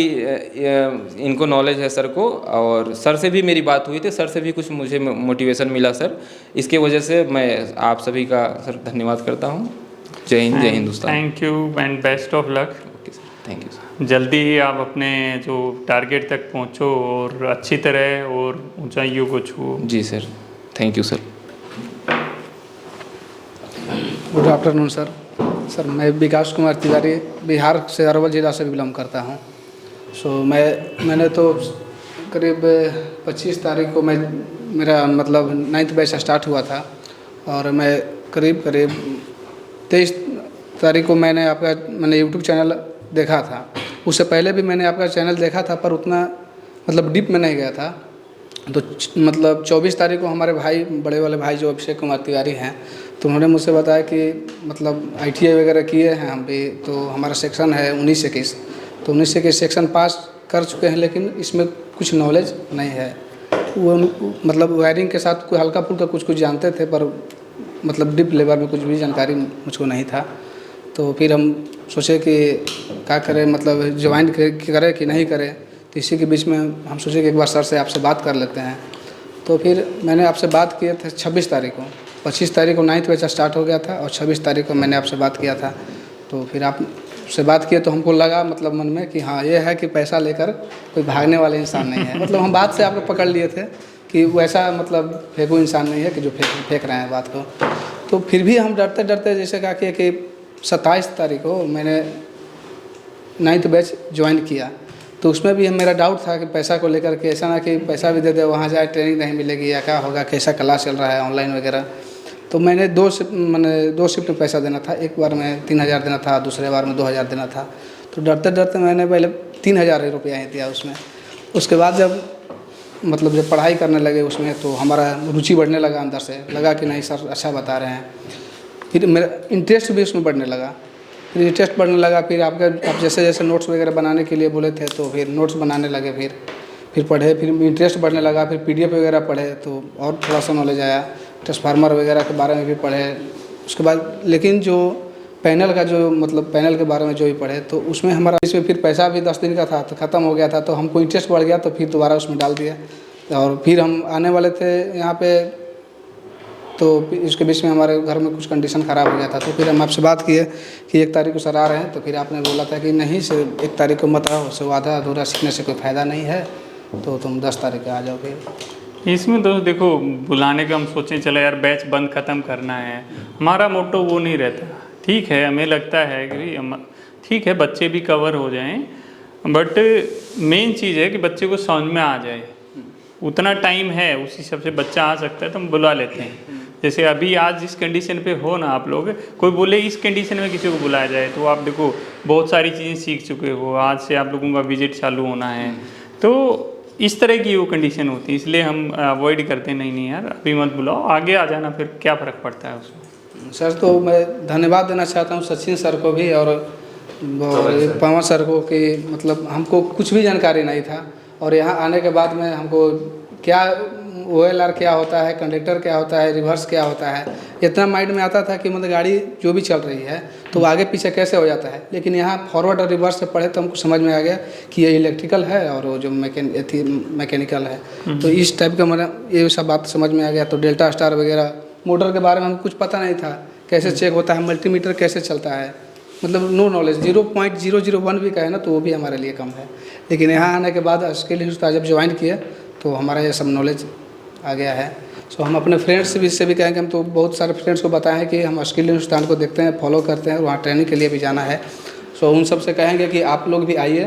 इनको नॉलेज है सर को। और सर से भी मेरी बात हुई थी, सर से भी कुछ मुझे मोटिवेशन मिला सर। इसके वजह से मैं आप सभी का सर धन्यवाद करता हूँ। जय हिंद, जय Hindustan. Thank you and best of luck. Okay sir, thank you sir. जल्दी ही आप अपने जो टारगेट तक पहुँचो और अच्छी तरह और ऊंचाइयों को छुओ। जी sir, thank you sir. Good afternoon sir. Sir मैं विकास कुमार तिवारी बिहार से अरवल ज़िला से बिलोंग करता हूँ। मैंने तो करीब 25 तारीख को मेरा मतलब 9th बैच स्टार्ट हुआ था, और मैं करीब 23 तारीख को मैंने यूट्यूब चैनल देखा था। उससे पहले भी मैंने आपका चैनल देखा था, पर उतना मतलब डीप में नहीं गया था। तो मतलब 24 तारीख को हमारे भाई, बड़े वाले भाई जो अभिषेक कुमार तिवारी हैं, तो उन्होंने मुझसे बताया कि मतलब ITI वगैरह किए हैं हम भी, तो हमारा सेक्शन है 19-21, तो 19-21 सेक्शन पास कर चुके हैं, लेकिन इसमें कुछ नॉलेज नहीं है। वो मतलब वायरिंग के साथ कोई हल्का फुल्का कुछ जानते थे, पर मतलब डीप लेवल में कुछ भी जानकारी मुझको नहीं था। तो फिर हम सोचे कि क्या करें, मतलब ज्वाइन करें कि नहीं करें। तो इसी के बीच में हम सोचे कि एक बार सर से आपसे बात कर लेते हैं। तो फिर मैंने आपसे बात किए थे 26 तारीख को। 25 तारीख को 9th बैच स्टार्ट हो गया था, और 26 तारीख को मैंने आपसे बात किया था। तो फिर आपसे बात किए तो हमको लगा मतलब मन में कि हाँ, ये है कि पैसा लेकर कोई भागने वाले इंसान नहीं है। मतलब हम बात से आपको पकड़ लिए थे कि वैसा मतलब फेंकू इंसान नहीं है कि जो फेंक रहे हैं बात को। तो फिर भी हम डरते डरते जैसे कहा कि 27 तारीख को मैंने 9th बैच ज्वाइन किया। तो उसमें भी मेरा डाउट था कि पैसा को लेकर के, ऐसा ना कि पैसा भी दे दे, वहाँ जाए ट्रेनिंग नहीं मिलेगी या क्या होगा, कैसा क्लास चल रहा है ऑनलाइन वगैरह। तो मैंने 2 शिफ्ट में पैसा देना था। एक बार में 3000 देना था, दूसरे बार में 2000 देना था। तो डरते डरते मैंने पहले 3000 रुपया ही दिया उसमें। उसके बाद जब पढ़ाई करने लगे उसमें, तो हमारा रुचि बढ़ने लगा, अंदर से लगा कि नहीं सर अच्छा बता रहे हैं। फिर मेरा इंटरेस्ट भी उसमें बढ़ने लगा। फिर इंटरेस्ट बढ़ने लगा। फिर आप जैसे जैसे नोट्स वगैरह बनाने के लिए बोले थे, तो फिर नोट्स बनाने लगे। फिर पढ़े, फिर इंटरेस्ट बढ़ने लगा। फिर PDF वगैरह पढ़े, तो और थोड़ा सा नॉलेज आया। ट्रांसफार्मर वगैरह के बारे में भी पढ़े। उसके बाद लेकिन जो पैनल का जो पैनल के बारे में जो भी पढ़े, तो उसमें हमारा इसमें फिर पैसा भी 10 दिन का था तो ख़त्म हो गया था। तो हमको इंटरेस्ट बढ़ गया, तो फिर दोबारा उसमें डाल दिया। और फिर हम आने वाले थे यहाँ पे, तो इसके बीच में हमारे घर में कुछ कंडीशन ख़राब हो गया था। तो फिर हम आपसे बात किए कि 1 तारीख को सर आ रहे हैं। तो फिर आपने बोला था कि नहीं सर 1 तारीख को मत आओ, उससे आधा अधूरा सीखने से कोई फ़ायदा नहीं है, तो तुम 10 तारीख को आ जाओ। फिर इसमें तो देखो, बुलाने का हम सोचें चले यार बैच बंद ख़त्म करना है, हमारा मोटो वो नहीं रहता। ठीक है, हमें लगता है कि ठीक है बच्चे भी कवर हो जाएं, बट मेन चीज़ है कि बच्चे को समझ में आ जाए। उतना टाइम है उस हिसाब से बच्चा आ सकता है तो हम बुला लेते हैं। जैसे अभी आज जिस कंडीशन पे हो ना आप लोग, कोई बोले इस कंडीशन में किसी को बुलाया जाए तो आप देखो बहुत सारी चीज़ें सीख चुके हो, आज से आप लोगों का विजिट चालू होना है, तो इस तरह की वो कंडीशन होती है, इसलिए हम अवॉइड करते हैं। नहीं यार अभी मत बुलाओ, आगे आ जाना, फिर क्या फ़र्क पड़ता है उसमें। सर तो मैं धन्यवाद देना चाहता हूँ सचिन सर को भी और पवन सर को कि मतलब हमको कुछ भी जानकारी नहीं था और यहाँ आने के बाद में हमको क्या OLR क्या होता है, कंडक्टर क्या होता है, रिवर्स क्या होता है, इतना माइंड में आता था कि मतलब गाड़ी जो भी चल रही है तो आगे पीछे कैसे हो जाता है। लेकिन यहाँ फॉरवर्ड और रिवर्स से पढ़े तो हमको समझ में आ गया कि ये इलेक्ट्रिकल है और वो जो मैकेनिकल है। तो इस टाइप का मतलब ये सब बात समझ में आ गया। तो डेल्टा स्टार वगैरह मोटर के बारे में हमको कुछ पता नहीं था, कैसे चेक होता है, मल्टीमीटर कैसे चलता है, मतलब नो नॉलेज। 0.001 भी कहे ना तो वो भी हमारे लिए कम है। लेकिन यहाँ आने के बाद स्किल हिंदुस्तान जब ज्वाइन किए तो हमारा ये सब नॉलेज आ गया है। सो हम अपने फ्रेंड्स भी से भी कहेंगे, हम तो बहुत सारे फ्रेंड्स को बताएं हैं कि हम स्किल हिंदुस्तान को देखते हैं, फॉलो करते हैं और वहाँ ट्रेनिंग के लिए भी जाना है। सो उन सब से कहेंगे कि आप लोग भी आइए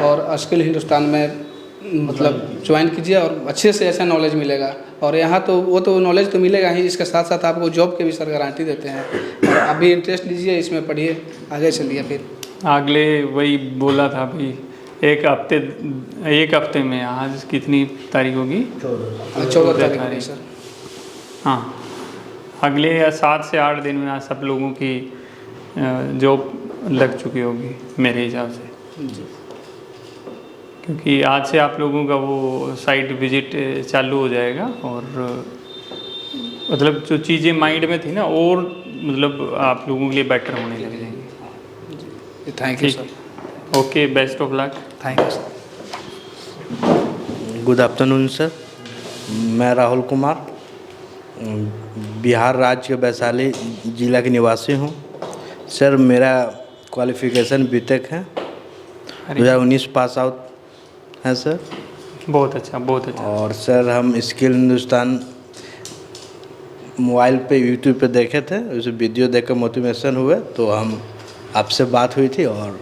और स्किल हिंदुस्तान में मतलब ज्वाइन कीजिए और अच्छे से ऐसा नॉलेज मिलेगा। और यहाँ तो वो तो नॉलेज तो मिलेगा ही, इसके साथ साथ आपको जॉब के भी सर गारंटी देते हैं। और आप भी इंटरेस्ट लीजिए इसमें, पढ़िए, आगे चलिए। फिर अगले वही बोला था भाई एक हफ्ते में, आज कितनी तारीख होगी? 14 तारीख होगी सर। हाँ, अगले 7 से 8 दिन में आज सब लोगों की जॉब लग चुकी होगी मेरे हिसाब से जी। क्योंकि आज से आप लोगों का वो साइट विजिट चालू हो जाएगा और मतलब जो चीज़ें माइंड में थी ना और मतलब आप लोगों के लिए बेटर होने लग जाएंगी। Thank you sir. Okay, best of luck. Thank you sir. Good afternoon sir, मैं राहुल कुमार बिहार राज्य के वैशाली ज़िला के निवासी हूँ। सर मेरा क्वालिफ़िकेशन बीटेक है, 2019 पास आउट है सर। बहुत अच्छा, बहुत अच्छा। और सर हम स्किल हिंदुस्तान मोबाइल पे यूट्यूब पे देखे थे, उस वीडियो देख कर मोटिवेशन हुए तो हम आपसे बात हुई थी और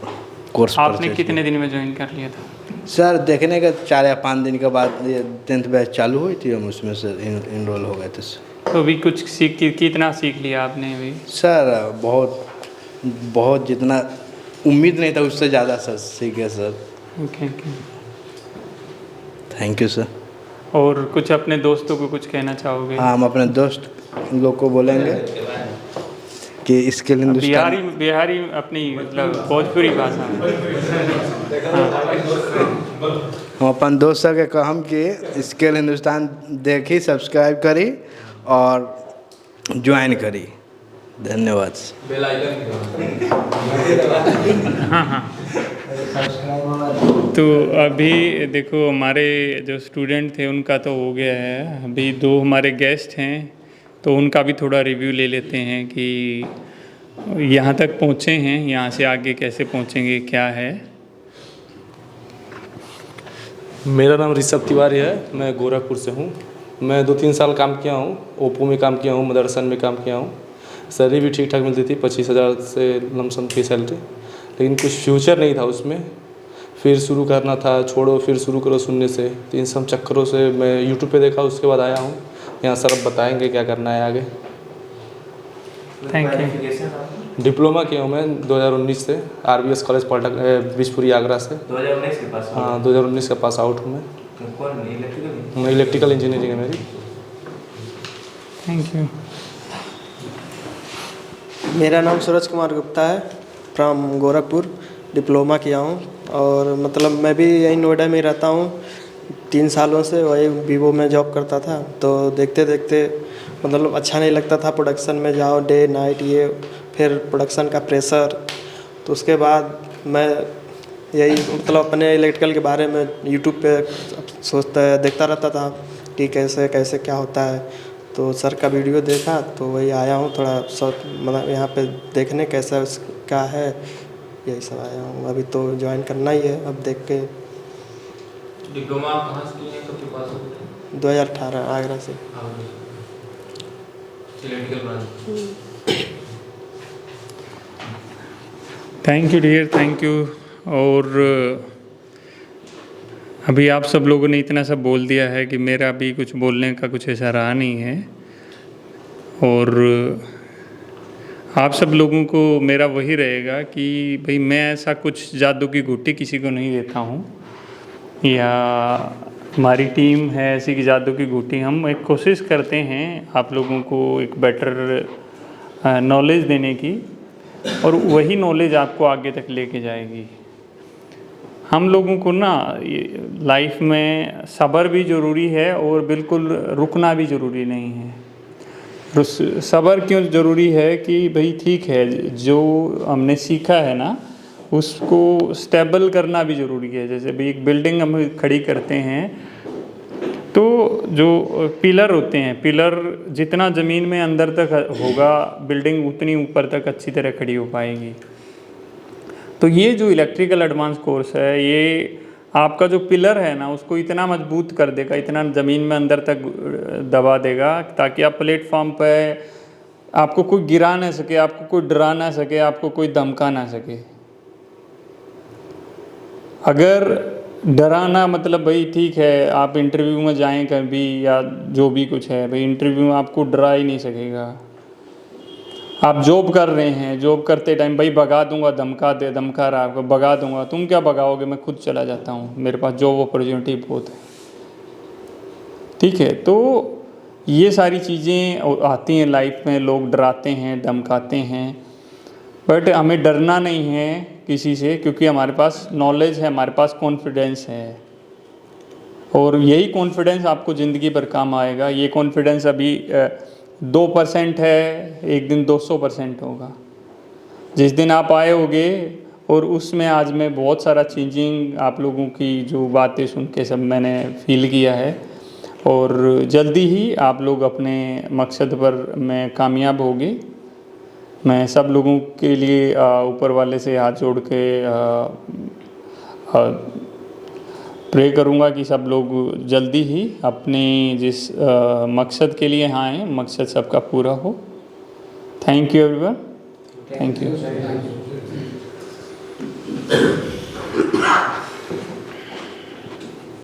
कोर्स आपने कितने दिन में ज्वाइन कर लिया था? सर देखने के 4 या 5 दिन के बाद ये 10th बैच चालू हुई थी, हम उसमें सर इनरोल हो गए थे सर। तो अभी कुछ कितना सीख लिया आपने अभी? सर बहुत जितना उम्मीद नहीं था उससे ज़्यादा सर सीखे sir. Okay okay, thank you sir. और कुछ अपने दोस्तों को कुछ कहना चाहोगे? हाँ, हम अपने दोस्त लोग को बोलेंगे कि स्किल हिंदुस्तान बिहारी अपनी मतलब भोजपुरी भाषा में हम अपन दोस्त के कहम कि स्किल हिंदुस्तान देखी, सब्सक्राइब करी और ज्वाइन करी। धन्यवाद। हाँ। तो अभी देखो हमारे जो स्टूडेंट थे उनका तो हो गया है, अभी 2 हमारे गेस्ट हैं तो उनका भी थोड़ा रिव्यू ले लेते हैं कि यहाँ तक पहुँचे हैं, यहाँ से आगे कैसे पहुँचेंगे, क्या है। मेरा नाम ऋषभ तिवारी है, मैं गोरखपुर से हूँ। मैं 2-3 साल काम किया हूँ, ओप्पो में काम किया हूँ, मदरसन में काम किया हूँ। सैलरी भी ठीक ठाक मिलती थी, 25,000 से लमसम की सैलरी, लेकिन कुछ फ्यूचर नहीं था उसमें। फिर शुरू करना था, छोड़ो फिर शुरू करो शून्य से, तो इन सब चक्करों से मैं यूट्यूब पे देखा, उसके बाद आया हूँ यहाँ। सर अब बताएंगे क्या करना है आगे। Thank you. डिप्लोमा किया हूँ मैं 2019 से, RBS कॉलेज पॉलिटेक्निक बिशपुरी आगरा से। 2019 के पास? हाँ, 2019 का पास आउट हूँ मैं। कौन? इलेक्ट्रिकल इंजीनियरिंग है मेरी। Thank you. मेरा नाम सूरज कुमार गुप्ता है, फ्रॉम गोरखपुर। डिप्लोमा किया हूँ और मतलब मैं भी यहीं नोएडा में रहता हूँ 3 सालों से। वही वीवो में जॉब करता था, तो देखते देखते मतलब अच्छा नहीं लगता था। प्रोडक्शन में जाओ डे नाइट, ये फिर प्रोडक्शन का प्रेशर। तो उसके बाद मैं यही मतलब अपने इलेक्ट्रिकल के बारे में यूट्यूब पे देखता रहता था कि कैसे कैसे क्या होता है। तो सर का वीडियो देखा तो वही आया हूँ थोड़ा मतलब यहाँ पे देखने कैसा क्या है, यही सब आया हूँ। अभी तो ज्वाइन करना ही है, अब देख के। डिप्लोमा आप कहाँ से किए हैं, कब के पास हो? 2018 आगरा से। Thank you dear, thank you. और अभी आप सब लोगों ने इतना सब बोल दिया है कि मेरा भी कुछ बोलने का कुछ ऐसा रहा नहीं है। और आप सब लोगों को मेरा वही रहेगा कि भाई मैं ऐसा कुछ जादू की घुट्टी किसी को नहीं देता हूँ, या हमारी टीम है ऐसी कि जादू की घुट्टी। हम एक कोशिश करते हैं आप लोगों को एक बेटर नॉलेज देने की, और वही नॉलेज आपको आगे तक लेके जाएगी। हम लोगों को ना लाइफ में सब्र भी ज़रूरी है और बिल्कुल रुकना भी ज़रूरी नहीं है। सब्र क्यों ज़रूरी है कि भाई ठीक है, जो हमने सीखा है ना उसको स्टेबल करना भी ज़रूरी है। जैसे भाई एक बिल्डिंग हम खड़ी करते हैं तो जो पिलर होते हैं, पिलर जितना ज़मीन में अंदर तक होगा बिल्डिंग उतनी ऊपर तक अच्छी तरह खड़ी हो पाएगी। तो ये जो इलेक्ट्रिकल एडवांस कोर्स है ये आपका जो पिलर है ना उसको इतना मजबूत कर देगा, इतना ज़मीन में अंदर तक दबा देगा ताकि आप प्लेटफॉर्म पे आपको कोई गिरा ना सके, आपको कोई डरा ना सके, आपको कोई धमका ना सके। अगर डराना मतलब भाई ठीक है आप इंटरव्यू में जाएं कभी या जो भी कुछ है, भाई इंटरव्यू में आपको डरा ही नहीं सकेगा। आप जॉब कर रहे हैं, जॉब करते टाइम भाई भगा दूंगा, धमका रहा आपको, भगा दूंगा, तुम क्या भगाओगे, मैं खुद चला जाता हूँ, मेरे पास जॉब अपॉर्चुनिटी बहुत है। ठीक है, तो ये सारी चीज़ें आती हैं लाइफ में, लोग डराते हैं, धमकाते हैं, बट हमें डरना नहीं है किसी से, क्योंकि हमारे पास नॉलेज है, हमारे पास कॉन्फिडेंस है, और यही कॉन्फिडेंस आपको ज़िंदगी भर काम आएगा। ये कॉन्फिडेंस अभी 2% है, एक दिन 200% होगा। जिस दिन आप आए होगे और उसमें आज मैं बहुत सारा चेंजिंग आप लोगों की जो बातें सुन के सब मैंने फील किया है, और जल्दी ही आप लोग अपने मकसद पर में कामयाब होगे। मैं सब लोगों के लिए ऊपर वाले से हाथ जोड़ के प्रे करूँगा कि सब लोग जल्दी ही अपने जिस मकसद के लिए यहाँ आए, मकसद सबका पूरा हो। Thank you everyone, thank you.